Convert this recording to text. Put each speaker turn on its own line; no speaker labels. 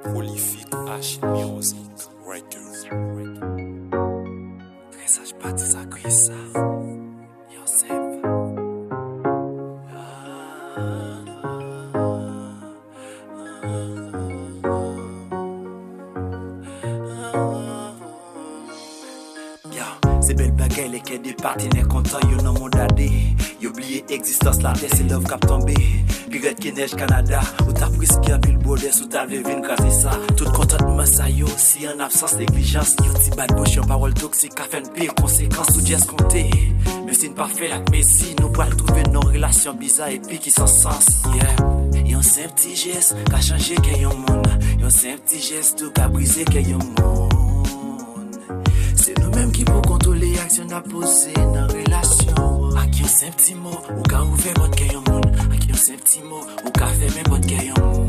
Prolific H Music Records. Presage parti ça que ça. Yourself. C'est belle bagaille, les quais des partenaires contents, yo nan mon dadé. Yo oublié existence la terre, c'est love cap tombé. Pirate qui neige Canada, ou t'as presque un pile bordès, ou t'as levé craser ça. Tout contentement ça yo, si en absence négligence, yo ti bad bush, yon parole toxique, a fait une pire conséquence, ou just compter. Mais c'est une parfait la messie, nous pas trouver nos relations bizarres et puis qui sans sens, yeah. Yon c'est un petit geste, qu'a changé que yon monde. Yon c'est un petit geste, tout qu'a brisé que yon monde. C'est nous-mêmes qui pour contrôler l'action à poser dans la relation. A qui on c'est un petit mot, ou qu'a ouvert votre cœur monde. A qui on c'est un petit mot, ou qu'a fermé votre cœur monde.